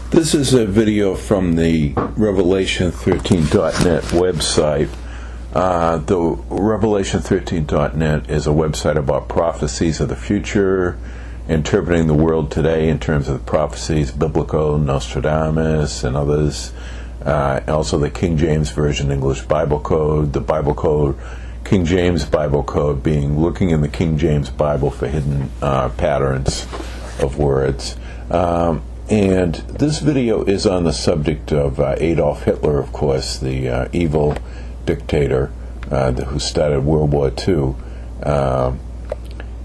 This is a video from the Revelation13.net website. The Revelation13.net is a website about prophecies of the future, interpreting the world today in terms of the prophecies, biblical, Nostradamus, and others. Also the King James Version English Bible Code, the Bible Code, King James Bible Code, being looking in the King James Bible for hidden patterns of words. And this video is on the subject of Adolf Hitler, of course, the evil dictator who started World War II.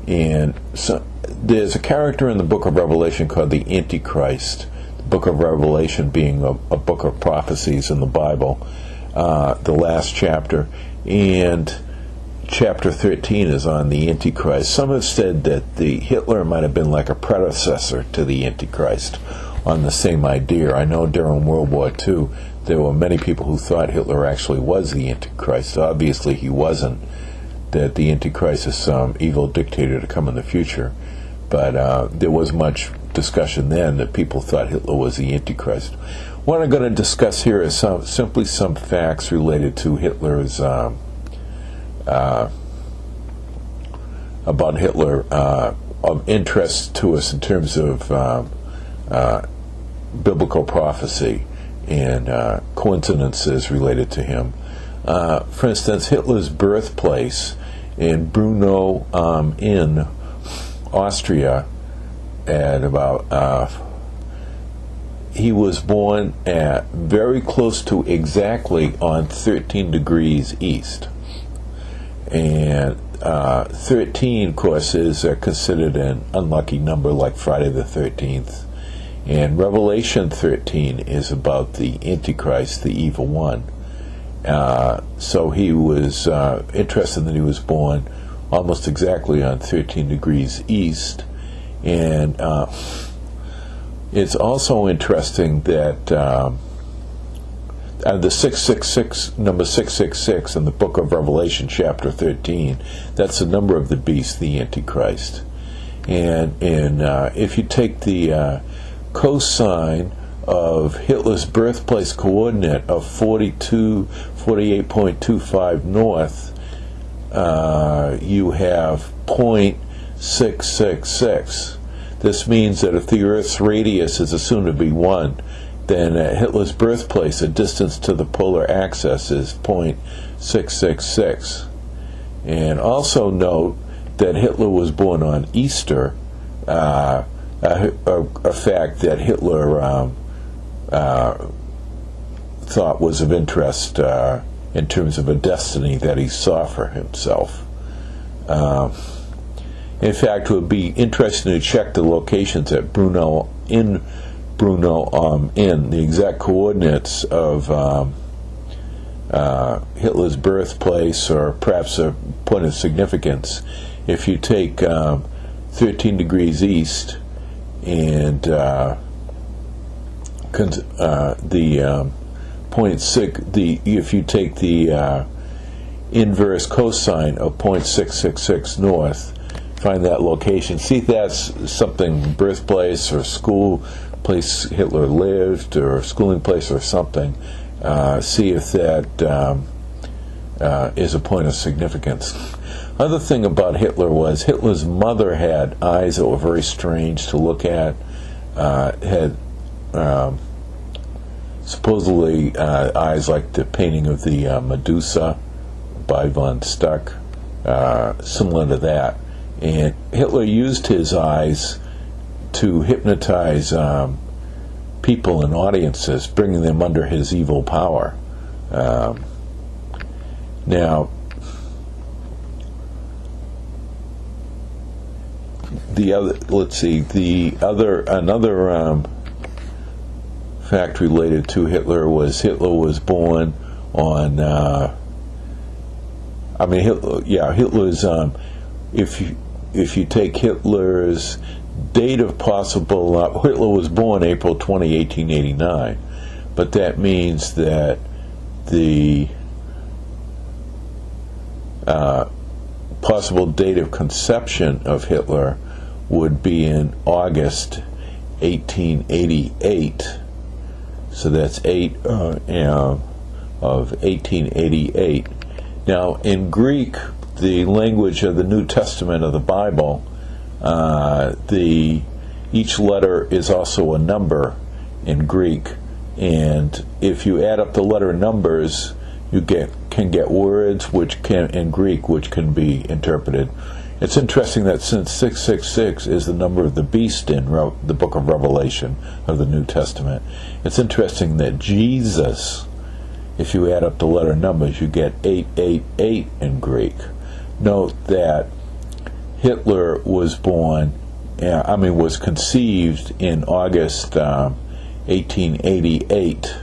And so there's a character in the book of Revelation called the Antichrist. The book of Revelation being a book of prophecies in the Bible, the last chapter. And chapter 13 is on the Antichrist. Some have said that the Hitler might have been like a predecessor to the Antichrist on the same idea. I know during World War II there were many people who thought Hitler actually was the Antichrist. Obviously he wasn't, that the Antichrist is some evil dictator to come in the future. But there was much discussion then that people thought Hitler was the Antichrist. What I'm going to discuss here is simply some facts related to Hitler's about Hitler of interest to us in terms of biblical prophecy and coincidences related to him. For instance, Hitler's birthplace in Brno in Austria at about he was born at very close to exactly on 13 degrees east. And 13, of course, is considered an unlucky number like Friday the 13th. And Revelation 13 is about the Antichrist, the evil one. So he was interested that he was born almost exactly on 13 degrees east. And it's also interesting that the 666, number 666 in the book of Revelation, chapter 13, that's the number of the beast, the Antichrist. And if you take the cosine of Hitler's birthplace coordinate of 48.25 north, you have 0.666. This means that if the Earth's radius is assumed to be 1, then at Hitler's birthplace, a distance to the polar axis is 0.666. And also note that Hitler was born on Easter, a fact that Hitler thought was of interest in terms of a destiny that he saw for himself. In fact, it would be interesting to check the locations at Brno in the exact coordinates of Hitler's birthplace, or perhaps a point of significance. If you take 13 degrees east and the 0.6, if you take the inverse cosine of 0.666 north, find that location. See if that's something, birthplace or school place Hitler lived, or schooling place or something. See if that is a point of significance. Other thing about Hitler was Hitler's mother had eyes that were very strange to look at. Had supposedly eyes like the painting of the Medusa by von Stuck, similar to that. And Hitler used his eyes to hypnotize people and audiences, bringing them under his evil power. Now, another fact related to Hitler was Hitler was born on. Hitler's. If you take Hitler's date of possible, Hitler was born April 20, 1889, but that means that the possible date of conception of Hitler would be in August 1888, So that's 8 of 1888. Now, in Greek, the language of the New Testament of the Bible, each letter is also a number in Greek, and if you add up the letter numbers, you can get words in Greek which can be interpreted. It's interesting that since 666 is the number of the beast in the book of Revelation of the New Testament, it's interesting that Jesus, if you add up the letter numbers, you get 888 in Greek. Note that Hitler was was conceived in August 1888.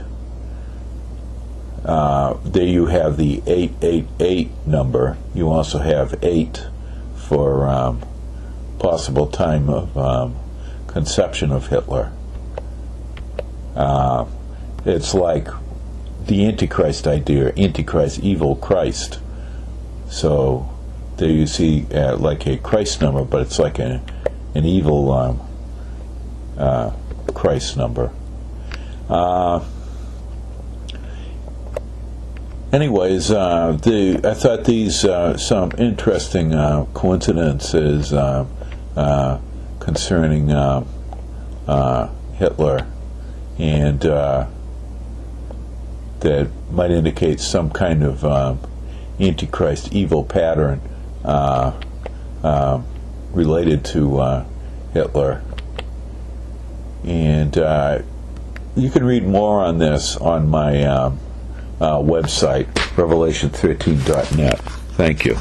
There you have the 888 number. You also have 8 for possible time of conception of Hitler. It's like the Antichrist idea, Antichrist, evil Christ. So there you see like a Christ number, but it's like an evil Christ number. Anyways, I thought these some interesting coincidences concerning Hitler, and that might indicate some kind of Antichrist evil pattern related to Hitler. And you can read more on this on my website, revelation13.net. Thank you.